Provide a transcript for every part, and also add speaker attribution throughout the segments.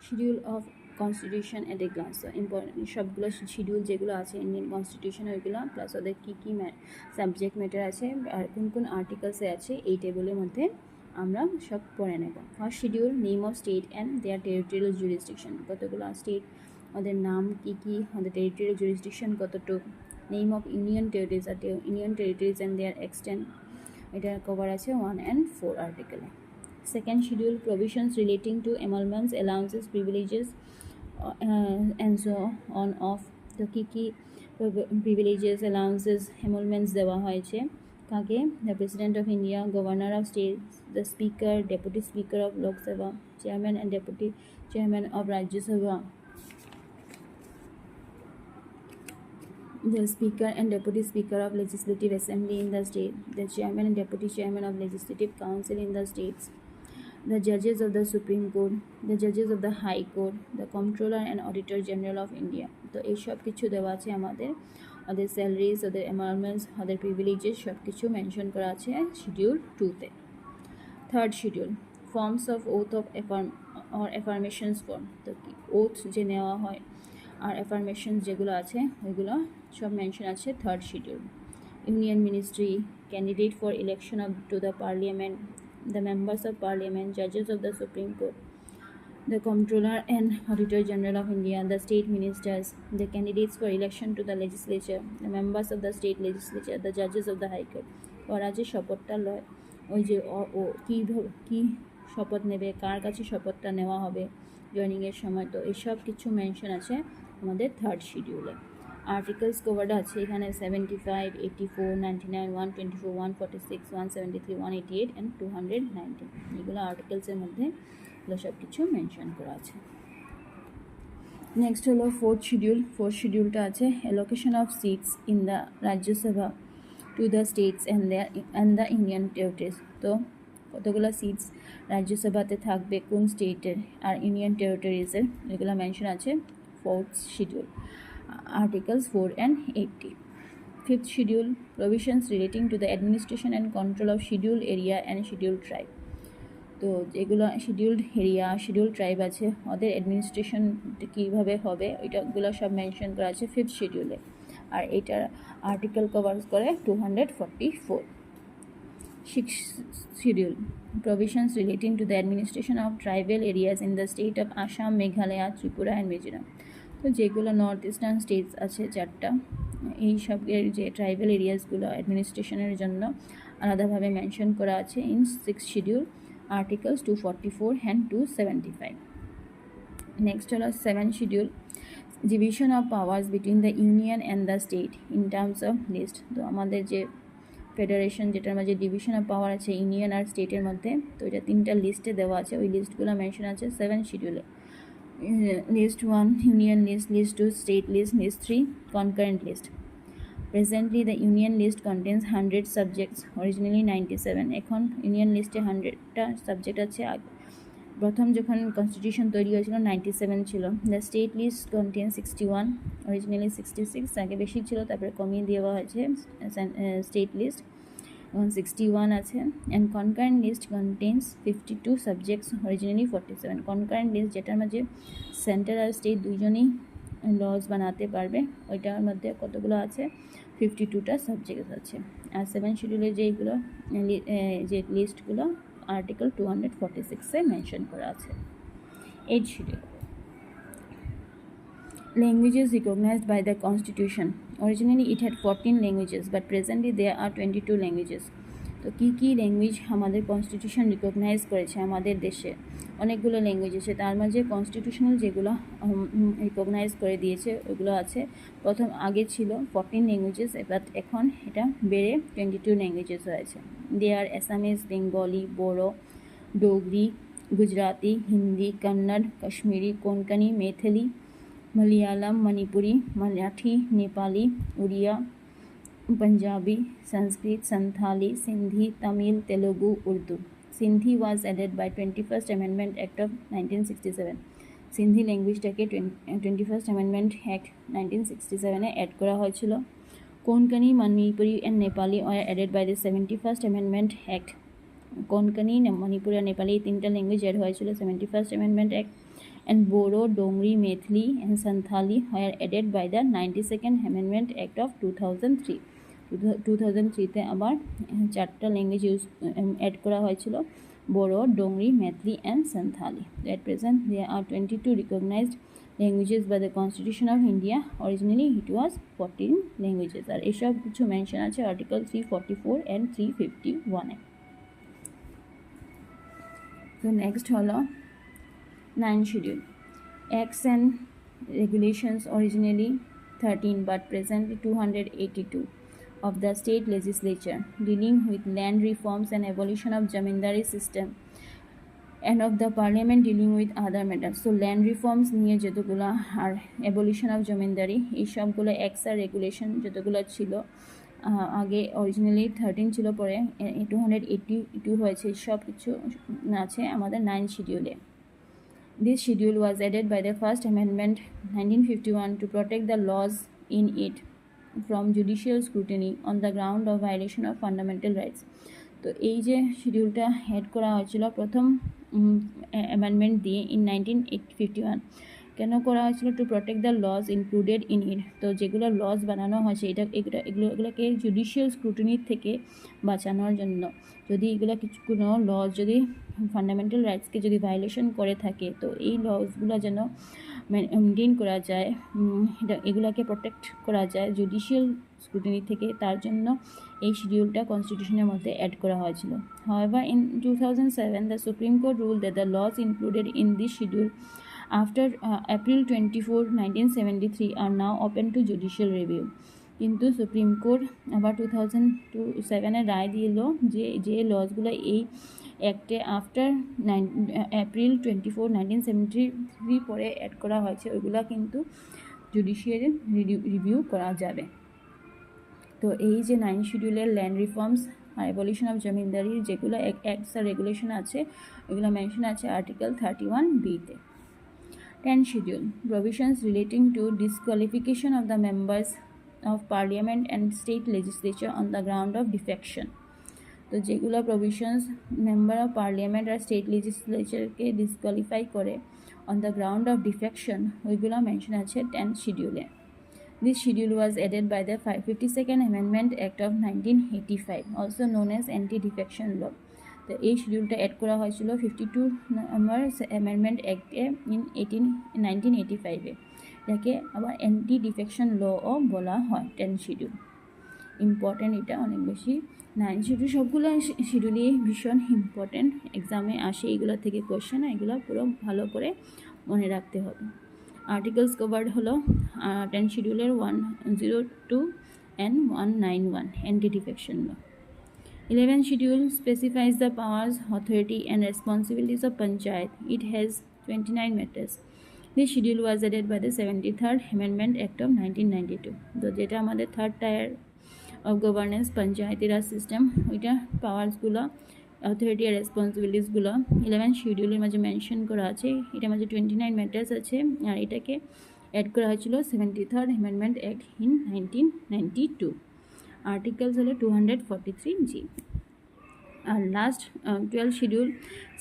Speaker 1: Schedule of constitution at A glance. তো important সবগুলো schedule যেগুলো আছে ইন্ডিয়ান কনস্টিটিউশন ওইগুলো প্লাস ওদের কী কী সাবজেক্ট ম্যাটার আছে আর কোন কোন আর্টিকেলসে আছে এই টেবিলের মধ্যে আমরা সব পড়ে নেব। First schedule, name of state and their territorial jurisdiction, কতগুলো স্টেট, ওদের নাম কী কী, ওদের টেরিটোরিয়াল জুরিসডিকশন কতটুকু, নেম অফ ইউনিয়ন টেরিটরিজ আর union territories and their extent, এটা কভার আছে 1 and 4 আর্টিকেলে। Second schedule, provisions relating to emoluments, allowances, privileges, and so on of the key privileges, allowances, emoluments দেওয়া হয়েছে কাকে, the President of India, Governor of States, the Speaker, Deputy Speaker of Lok Sabha, Chairman and Deputy Chairman of Rajya Sabha, the Speaker and Deputy Speaker of Legislative Assembly in the state, the Chairman and Deputy Chairman of Legislative Council in the states, the judges of the Supreme Court, the judges of the High Court, the Comptroller and Auditor General of India। তো এই সব কিছু দেওয়া আছে আমাদের, ওদের salaries, ওদের এমাউন্টমেন্টস, ওদের প্রিভিলেজেস সব কিছু মেনশন করা আছে শিডিউল 2-তে। Third schedule, forms of oath of affirmations form, তো কি ওথ যে নেওয়া হয় আর অ্যাফার্মেশনস যেগুলো আছে ওইগুলো সব মেনশন আছে third schedule. Union ministry, candidate for election of to the parliament, the members of parliament, judges of the Supreme Court, the Comptroller and Auditor General of India, the state ministers, the candidates for election to the legislature, the members of the state legislature, the judges of the High Court। ওরা যে শপথটা লয়, ওই যে কী শপথ নেবে, কার কাছে শপথটা নেওয়া হবে জয়নিংয়ের সময়, তো এইসব কিছু মেনশন আছে আমাদের থার্ড শিডিউলে। আর্টিকেলস কভার্ড আছে এখানে 75, 84, 99, 124, 146, 173, 188 অ্যান্ড 219, এগুলো আর্টিকেলসের মধ্যে এগুলো সব কিছু মেনশন করা আছে। নেক্সট হলো ফোর্থ শিডিউল। ফোর্থ শিডিউলটা আছে allocation of seats in the Rajya Sabha to the states and the union territories. তো কতগুলো সিটস রাজ্যসভাতে থাকবে কোন স্টেটের আর ইউনিয়ন টেরিটরিজের, এগুলো মেনশন আছে fourth schedule, Articles 4 and 80. Fifth schedule, provisions relating to the administration and control of scheduled area and scheduled tribe। তো যেগুলো scheduled area, schedule tribe আছে ওদের অ্যাডমিনিস্ট্রেশন কীভাবে হবে ওইটাগুলো সব মেনশন করা আছে ফিফথ শিডিউলে, আর এটার আর্টিকেল কভার করে 244। Sixth schedule, provisions relating to the administration of tribal areas in the state of Assam, Meghalaya, Tripura and Mizoram। তো যেগুলো নর্থ ইস্টার্ন স্টেটস আছে 4টা, এই সবের যে ট্রাইবাল এরিয়াসগুলো অ্যাডমিনিস্ট্রেশনের জন্য আলাদাভাবে মেনশন করা আছে in six schedule, articles 244 and 275। Next হলো seven schedule, division of powers between the union and the state in terms of list. তো আমাদের যে ফেডারেশন যেটার মাঝে ডিভিশন অফ পাওয়ার আছে ইউনিয়ন আর স্টেটের মধ্যে, তো এটা 3টা লিস্টে দেওয়া আছে, ওই লিস্টগুলো মেনশন আছে seven শিডিউলে। List 1, Union list, List 2, State list, List 3, Concurrent list। Presently the Union list contains 100 subjects, originally 97। এখন ইউনিয়ন লিস্টে 100টা সাবজেক্ট আছে, প্রথম যখন কনস্টিটিউশন তৈরি হয়েছিল 97 ছিল। The state list contain 61, originally 66, আগে বেশি ছিল তারপরে কমিয়ে দেওয়া হয়েছে স্টেট লিস্ট, এখন 61 আছে। And concurrent list contains 52 subjects, originally 47। Concurrent list যেটার মাঝে সেন্টার আর স্টেট দুইজনই লজ বানাতে পারবে, ওইটার মধ্যে কতগুলো আছে 52টা সাবজেক্ট আছে। আর সেভেন শিডিউলের যেগুলো যে লিস্টগুলো আর্টিকেল 246-এ মেনশন করা আছে। Eight schedule, languages recognized by the constitution। Originally it had 14 languages but presently there are 22 languages। তো কী ল্যাঙ্গুয়েজ আমাদের কনস্টিটিউশন রিকগনাইজ করেছে আমাদের দেশে, অনেকগুলো ল্যাঙ্গুয়েজ আছে, তার মাঝে কনস্টিটিউশনাল যেগুলো রিকগনাইজ করে দিয়েছে ওইগুলো আছে। প্রথম আগে ছিল 14 ল্যাঙ্গুয়েজেস, বাট এখন এটা বেড়ে 22 ল্যাঙ্গুয়েজেস হয়েছে। They are Assamese, Bengali, Bodo, Dogri, Gujarati, Hindi, Kannada, Kashmiri, Konkani, Maithili, Malayalam, Manipuri, Marathi, Nepali, Oriya, Punjabi, Sanskrit, Santali, Sindhi, Tamil, Telugu, Urdu. Sindhi was added by 21st Amendment Act of 1967। Sindhi ল্যাঙ্গুয়েজটাকে 21st Amendment Act 1967-এ অ্যাড করা হয়েছিল। Konkani, Manipuri and Nepali are added by the 71st Amendment Act। Konkani, Manipuri আর নেপালি এই 3টা ল্যাঙ্গুয়েজ অ্যাড হয়েছিল 71st Amendment Act। and Boro, Dongri, Methli and Santhali were added by the 92nd Amendment Act of 2003. 2003-তে আবার 4টা language add করা হয়েছিল, Boro, Dongri, Methli and Santhali. At present there are 22 recognized languages by the Constitution of India. Originally it was 14 languages. আর এসব কিছু mention আছে article 344 and 351 এ। তো next হলো 9 schedule. Acts and regulations originally 13 but presently 282 of the state legislature dealing with land reforms and abolition of zamindari system and of the parliament dealing with other matters. So land reforms নিয়ে যতগুলো আর abolition of zamindari এই সবগুলো acts আর regulation যতগুলো ছিল আগে originally 13 ছিল, পরে 282 হয়েছে, সব কিছু আছে আমাদের 9 শিডিউলে। This schedule was added by the First Amendment 1951 to protect the laws in it from judicial scrutiny on the ground of violation of fundamental rights. তো এই যে শিডিউলটা অ্যাড করা হয়েছিল প্রথম অ্যামেন্ডমেন্ট দিয়ে ইন 1951, কেন করা হয়েছিল? To protect the laws included in it. তো যেগুলো লজ বানানো হয়েছে এগুলোকে জুডিশিয়াল স্ক্রুটিনির থেকে বাঁচানোর জন্য। যদি এগুলো কোনো লজ যদি ফান্ডামেন্টাল রাইটসকে যদি ভায়োলেশন করে থাকে, তো এই লজগুলো যেন মেনটেন করা যায়, এগুলোকে প্রোটেক্ট করা যায় জুডিশিয়াল স্ক্রুটিনি থেকে, তার জন্য এই শিডিউলটা কনস্টিটিউশনের মধ্যে অ্যাড করা হয়েছিল। However, in 2007, the Supreme Court ruled that the laws included in this schedule after April 24, 1973 are now open to judicial review. কিন্তু সুপ্রিম কোর্ট আবার 2007-এ রায় দিল যে লজগুলো এই অ্যাক্টে আফটার এপ্রিল 24, 1973 পরে অ্যাড করা হয়েছে, ওইগুলো কিন্তু জুডিশিয়ারি রিভিউ করা যাবে। তো এই যে 9 শিডিউলের ল্যান্ড রিফর্মস আর অ্যাবলিশন অফ জমিদারির যেগুলো অ্যাক্টস আর রেগুলেশন আছে, ওইগুলো মেনশন আছে আর্টিকেল 31B-তে। 10 schedule. Provisions relating to disqualification of the members of parliament and state legislature on the ground of defection. তো যেগুলো প্রভিশনস মেম্বার অফ পার্লিয়ামেন্ট আর স্টেট লেজিসলেচারকে ডিসকোয়ালিফাই করে on the ground of defection, ওইগুলো mention আছে 10 শিডিউলে। This schedule was added by the 52nd Amendment Act of 1985, also known as Anti-Defection Law. তো এই শিডিউলটা add করা হয়েছিল 52 নম্বর অ্যামেন্ডমেন্ট অ্যাক্টে ইন 1985-এ, যাকে আবার অ্যান্টি ডিফেকশন লও বলা হয়। 10 শিডিউল ইম্পর্টেন্ট, এটা অনেক বেশি। 9 শিডিউল সবগুলো শিডিউলই ভীষণ ইম্পর্টেন্ট, এক্সামে আসে এগুলো থেকে কোয়েশ্চেন, এগুলো পুরো ভালো করে মনে রাখতে হবে। আর্টিকেলস কভার্ড হলো 10 শিডিউলের 102 and 191 anti defection law. 11 schedule specifies the powers, authority and responsibilities of Panchayat. It has 29 matters. This schedule was added by the 73rd Amendment Act of 1992. তো যেটা আমাদের third tyre of governance Panchayati Raj system, ওইটা পাওয়ার্সগুলো, authority আর রেসপন্সিবিলিটিসগুলো 11 শিডিউলের মাঝে mention করা আছে। এটার মাঝে 29 matters আছে, আর এটাকে অ্যাড করা হয়েছিল 73rd Amendment Act in 1992. Articles হলো 243G. Our last 12 schedule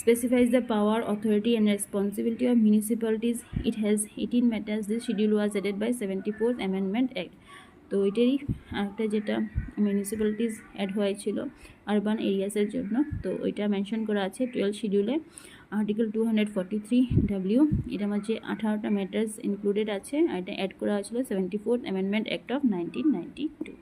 Speaker 1: specifies the power, authority and responsibility of municipalities. It has 18 matters. This schedule was added by 74th Amendment Act. তো এটারই একটা যেটা মিউনিসিপ্যালিটিস অ্যাড হয়েছিল urban এরিয়াসের জন্য, তো ওইটা mention করা আছে 12 শিডিউলে আর্টিকেল 243W। এটার মাঝে 18টা ম্যাটার্স ইনক্লুডেড আছে, আর এটা অ্যাড করা হয়েছিল 74th Amendment Act of 1992।